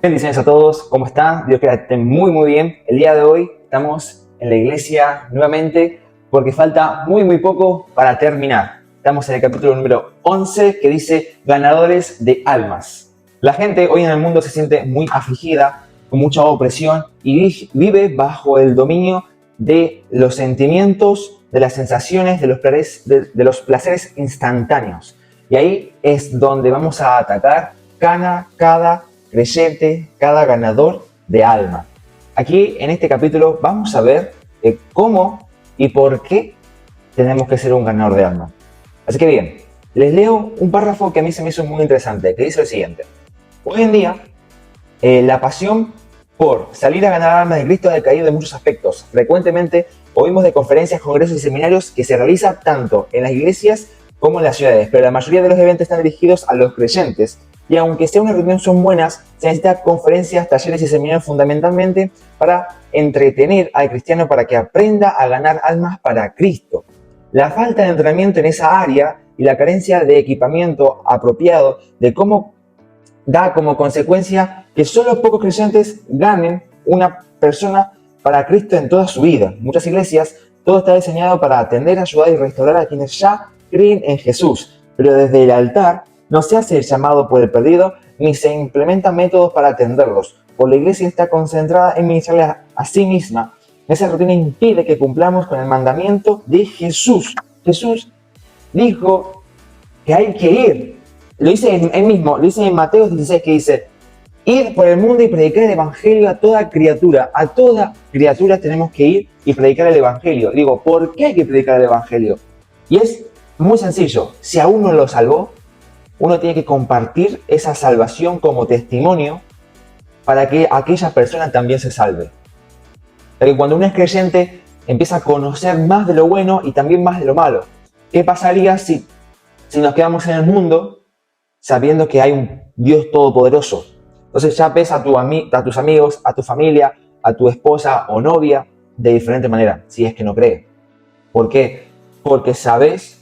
Bendiciones a todos, ¿cómo están? Dios que estén muy bien. El día de hoy estamos en la iglesia nuevamente porque falta muy poco para terminar. Estamos en el capítulo número 11 que dice ganadores de almas. La gente hoy en el mundo se siente muy afligida, con mucha opresión y vive bajo el dominio de los sentimientos, de las sensaciones, de los placeres instantáneos. Y ahí es donde vamos a atacar cada creyente, cada ganador de alma. Aquí en este capítulo vamos a ver cómo y por qué tenemos que ser un ganador de alma. Así que bien, les leo un párrafo que a mí se me hizo muy interesante, que dice lo siguiente. Hoy en día, la pasión por salir a ganar almas de Cristo ha decaído en muchos aspectos. Frecuentemente oímos de conferencias, congresos y seminarios que se realizan tanto en las iglesias como en las ciudades, pero la mayoría de los eventos están dirigidos a los creyentes. Y aunque sea una reunión son buenas, se necesitan conferencias, talleres y seminarios fundamentalmente para entretener al cristiano para que aprenda a ganar almas para Cristo. La falta de entrenamiento en esa área y la carencia de equipamiento apropiado da como consecuencia que solo pocos creyentes ganen una persona para Cristo en toda su vida. Muchas iglesias, todo está diseñado para atender, ayudar y restaurar a quienes ya creen en Jesús, pero desde el altar no se hace el llamado por el perdido, ni se implementan métodos para atenderlos, pues la iglesia está concentrada en ministrarle a sí misma. Esa rutina impide que cumplamos con el mandamiento de Jesús. Jesús dijo que hay que ir. Lo dice él mismo, lo dice en Mateo 16, que dice, ir por el mundo y predicar el evangelio a toda criatura. A toda criatura tenemos que ir y predicar el evangelio. Digo, ¿por qué hay que predicar el evangelio? Y es muy sencillo. Si a uno lo salvó, uno tiene que compartir esa salvación como testimonio para que aquella persona también se salve. Porque cuando uno es creyente, empieza a conocer más de lo bueno y también más de lo malo. ¿Qué pasaría si nos quedamos en el mundo sabiendo que hay un Dios todopoderoso? Entonces ya ves a tus amigos, a tu familia, a tu esposa o novia de diferente manera, si es que no cree. ¿Por qué? Porque sabes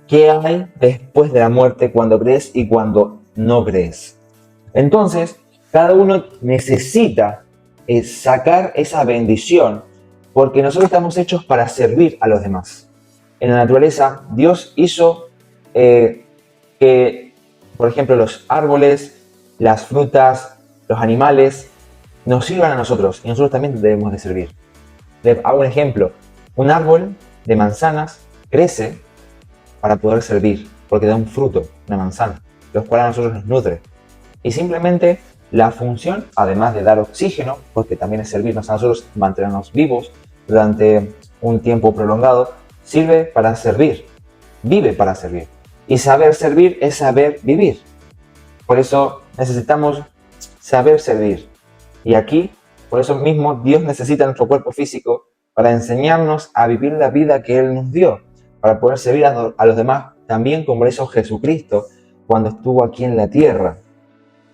qué hay después de la muerte cuando crees y cuando no crees. Entonces, cada uno necesita sacar esa bendición porque nosotros estamos hechos para servir a los demás. En la naturaleza, Dios hizo que, por ejemplo, los árboles, las frutas, los animales nos sirvan a nosotros y nosotros también debemos de servir. Les hago un ejemplo. Un árbol de manzanas crece para poder servir, porque da un fruto, una manzana, los cuales a nosotros nos nutre. Y simplemente la función, además de dar oxígeno, porque también es servirnos a nosotros, mantenernos vivos durante un tiempo prolongado, sirve para servir, vive para servir. Y saber servir es saber vivir. Por eso necesitamos saber servir. Y aquí, por eso mismo, Dios necesita nuestro cuerpo físico para enseñarnos a vivir la vida que Él nos dio, para poder servir a los demás, también como lo hizo Jesucristo cuando estuvo aquí en la tierra.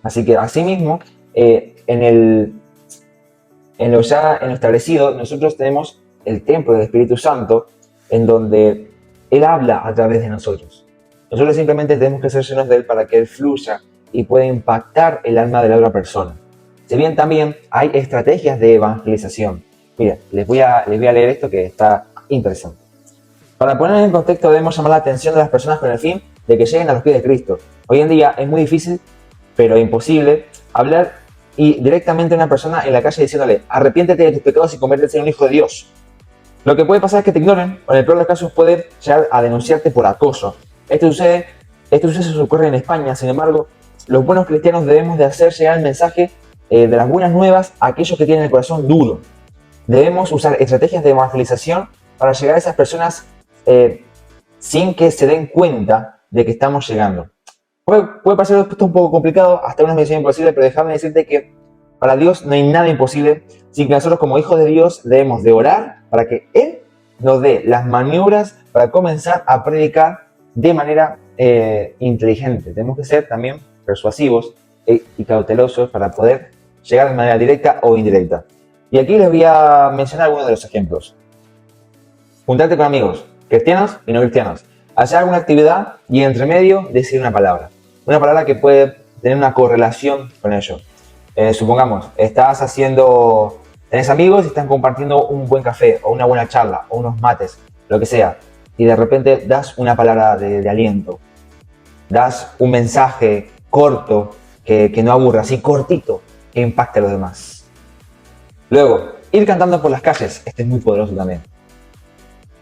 Así que asimismo, en lo establecido, nosotros tenemos el templo del Espíritu Santo, en donde Él habla a través de nosotros. Nosotros simplemente tenemos que ser llenos de Él para que Él fluya y pueda impactar el alma de la otra persona. Si bien también hay estrategias de evangelización. Mira, les voy a leer esto que está interesante. Para poner en contexto debemos llamar la atención de las personas con el fin de que lleguen a los pies de Cristo. Hoy en día es muy difícil, pero imposible, hablar directamente a una persona en la calle diciéndole arrepiéntete de tus pecados y conviértete en un hijo de Dios. Lo que puede pasar es que te ignoren, o en el peor de los casos puede llegar a denunciarte por acoso. Estos sucesos ocurren en España, sin embargo, los buenos cristianos debemos de hacer llegar el mensaje de las buenas nuevas a aquellos que tienen el corazón duro. Debemos usar estrategias de evangelización para llegar a esas personas sin que se den cuenta de que estamos llegando. Puede parecer esto un poco complicado, hasta una misión imposible, pero déjame decirte que para Dios no hay nada imposible, sin que nosotros como hijos de Dios debemos de orar para que Él nos dé las maniobras para comenzar a predicar de manera inteligente. Tenemos que ser también persuasivos y cautelosos para poder llegar de manera directa o indirecta. Y aquí les voy a mencionar algunos de los ejemplos. Juntarte con amigos, cristianos y no cristianos. Hacer alguna actividad y entre medio decir una palabra. Una palabra que puede tener una correlación con ello. Supongamos, tenés amigos y están compartiendo un buen café o una buena charla o unos mates, lo que sea, y de repente das una palabra de aliento, das un mensaje corto que no aburra, así cortito, que impacte a los demás. Luego, ir cantando por las calles, este es muy poderoso también.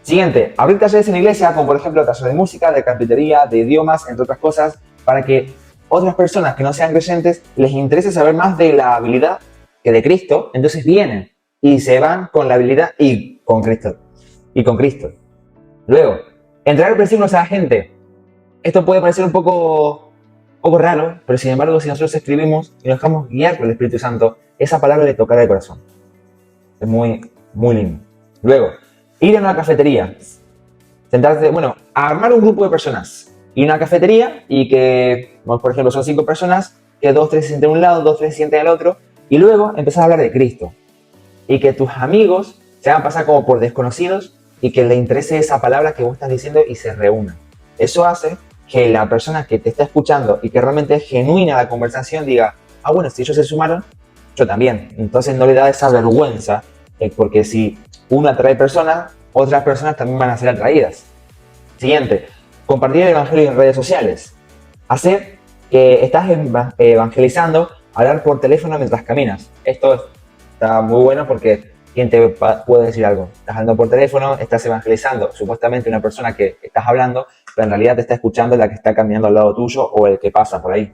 Siguiente, abrir talleres en la iglesia, como por ejemplo talleres de música, de carpintería, de idiomas, entre otras cosas, para que otras personas que no sean creyentes les interese saber más de la habilidad que de Cristo, entonces vienen y se van con la habilidad y con Cristo. Luego, entregar versículos a la gente. Esto puede parecer un poco raro, pero sin embargo, si nosotros escribimos y nos dejamos guiar por el Espíritu Santo, esa palabra le tocará el corazón. Es muy, muy lindo. Luego, ir a una cafetería. Sentarse, armar un grupo de personas. Ir a una cafetería y que, por ejemplo, son 5 personas, que 2, 3 se sienten a un lado, 2, 3 se sienten al otro, y luego empezar a hablar de Cristo. Y que tus amigos se hagan pasar como por desconocidos y que le interese esa palabra que vos estás diciendo y se reúnan. Eso hace que la persona que te está escuchando y que realmente es genuina la conversación diga, bueno, si ellos se sumaron, yo también. Entonces no le da esa vergüenza, porque si uno atrae personas, otras personas también van a ser atraídas. Siguiente, compartir el evangelio en redes sociales. Hacer que estás evangelizando, hablar por teléfono mientras caminas. Esto está muy bueno porque ¿quién te puede decir algo? Estás hablando por teléfono, estás evangelizando, supuestamente una persona que estás hablando, pero en realidad te está escuchando la que está caminando al lado tuyo o el que pasa por ahí.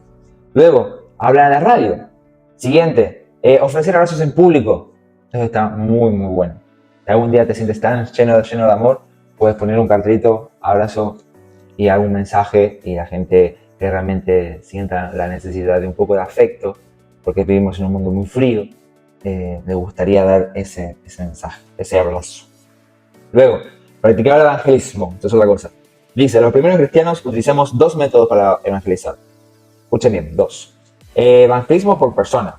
Luego, habla en la radio. Siguiente, ofrecer abrazos en público. Eso está muy, muy bueno. Si algún día te sientes tan lleno de amor, puedes poner un cartelito, abrazo y algún mensaje y la gente que realmente sienta la necesidad de un poco de afecto, porque vivimos en un mundo muy frío, me gustaría dar ese mensaje, ese abrazo. Luego, practicar el evangelismo. Esto es otra cosa. Dice, los primeros cristianos utilizamos 2 métodos para evangelizar. Escuchen bien, 2. Evangelismo por persona.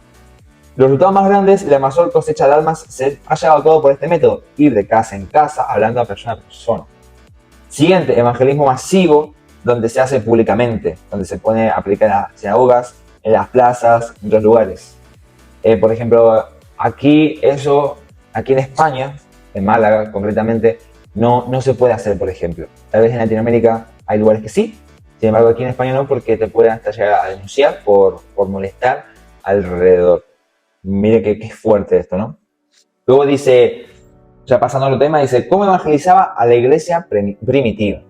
Los resultados más grandes y la mayor cosecha de almas se ha llevado a cabo por este método, ir de casa en casa hablando a persona a persona. Siguiente, evangelismo masivo, donde se hace públicamente, donde se pone a aplicar en las sinagogas, en las plazas, en otros lugares. Por ejemplo, aquí en España, en Málaga concretamente, no se puede hacer, por ejemplo. Tal vez en Latinoamérica hay lugares que sí, sin embargo aquí en España no, porque te pueden hasta llegar a denunciar por molestar alrededor. Mire que fuerte esto, ¿no? Luego dice, ya pasando al tema, dice, ¿cómo evangelizaba a la iglesia primitiva?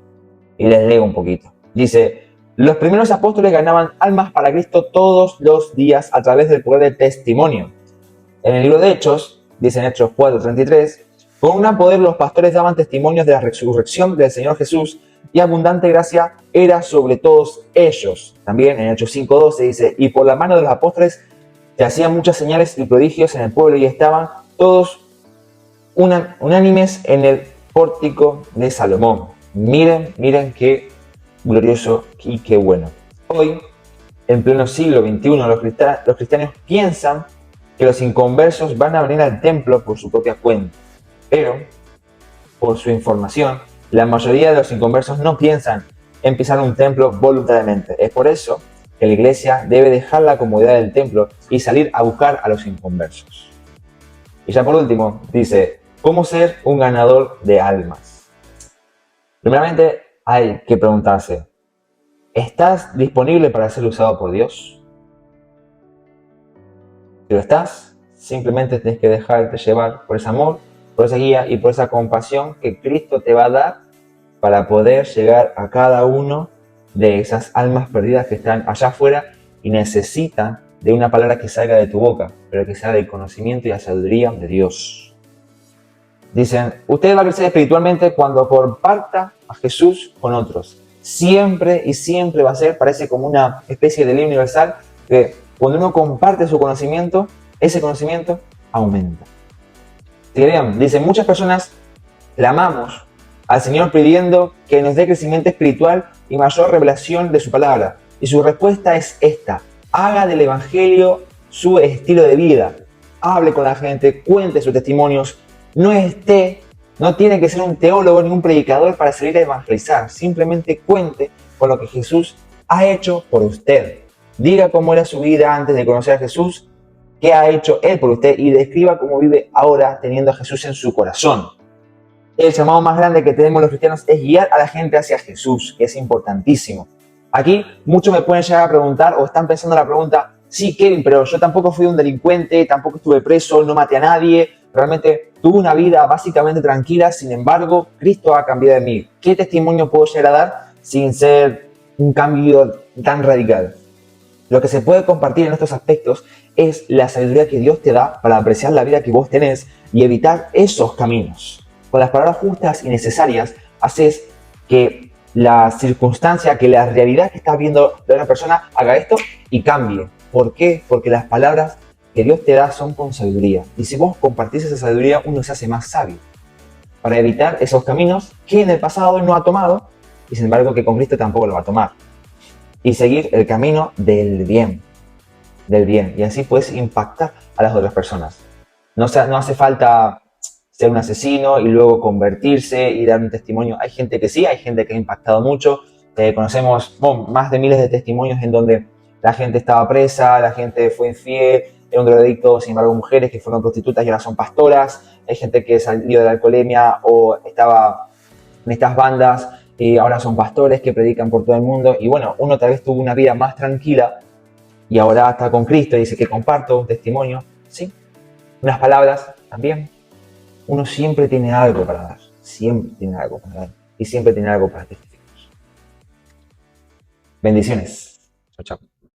Y les leo un poquito. Dice, los primeros apóstoles ganaban almas para Cristo todos los días a través del poder del testimonio. En el libro de Hechos, dice en Hechos 4:33, con un gran poder los pastores daban testimonios de la resurrección del Señor Jesús y abundante gracia era sobre todos ellos. También en Hechos 5:12 dice, y por la mano de los apóstoles se hacían muchas señales y prodigios en el pueblo y estaban todos unánimes en el pórtico de Salomón. Miren qué glorioso y qué bueno. Hoy, en pleno siglo XXI, los cristianos piensan que los inconversos van a venir al templo por su propia cuenta. Pero, por su información, la mayoría de los inconversos no piensan en pisar un templo voluntariamente. Es por eso que la iglesia debe dejar la comodidad del templo y salir a buscar a los inconversos. Y ya por último, dice, ¿cómo ser un ganador de almas? Primeramente, hay que preguntarse, ¿estás disponible para ser usado por Dios? Si lo estás, simplemente tienes que dejarte llevar por ese amor, por esa guía y por esa compasión que Cristo te va a dar para poder llegar a cada uno de esas almas perdidas que están allá afuera y necesitan de una palabra que salga de tu boca, pero que sea del conocimiento y la sabiduría de Dios. Dicen, usted va a crecer espiritualmente cuando comparta a Jesús con otros. Siempre y siempre va a ser, parece como una especie de ley universal, que cuando uno comparte su conocimiento, ese conocimiento aumenta. Si bien, dicen, muchas personas clamamos al Señor pidiendo que nos dé crecimiento espiritual y mayor revelación de su palabra. Y su respuesta es esta: haga del evangelio su estilo de vida. Hable con la gente, cuente sus testimonios. No tiene que ser un teólogo ni un predicador para salir a evangelizar. Simplemente cuente con lo que Jesús ha hecho por usted. Diga cómo era su vida antes de conocer a Jesús qué ha hecho Él por usted y describa cómo vive ahora teniendo a Jesús en su corazón. El llamado más grande que tenemos los cristianos es guiar a la gente hacia Jesús, que es importantísimo. Aquí muchos me pueden llegar a preguntar o están pensando la pregunta, sí, Kevin, pero yo tampoco fui un delincuente, tampoco estuve preso, no maté a nadie, realmente tuve una vida básicamente tranquila, sin embargo, Cristo ha cambiado de mí. ¿Qué testimonio puedo llegar a dar sin ser un cambio tan radical? Lo que se puede compartir en estos aspectos es la sabiduría que Dios te da para apreciar la vida que vos tenés y evitar esos caminos. Con las palabras justas y necesarias haces que la circunstancia, que la realidad que estás viendo de una persona haga esto y cambie. ¿Por qué? Porque las palabras que Dios te da son con sabiduría. Y si vos compartís esa sabiduría, uno se hace más sabio para evitar esos caminos que en el pasado no ha tomado y sin embargo que con Cristo tampoco lo va a tomar. Y seguir el camino del bien. Y así puedes impactar a las otras personas. No hace falta ser un asesino y luego convertirse y dar un testimonio. Hay gente que sí, hay gente que ha impactado mucho. Conocemos más de miles de testimonios en donde la gente estaba presa, la gente fue infiel, era un drogadicto, sin embargo mujeres que fueron prostitutas y ahora son pastoras. Hay gente que salió de la alcoholemia o estaba en estas bandas y ahora son pastores que predican por todo el mundo. Y bueno, uno tal vez tuvo una vida más tranquila y ahora está con Cristo y dice que comparto un testimonio. Sí, unas palabras también. Uno siempre tiene algo para dar, siempre tiene algo para dar y siempre tiene algo para testificar. Bendiciones. Chao, chao.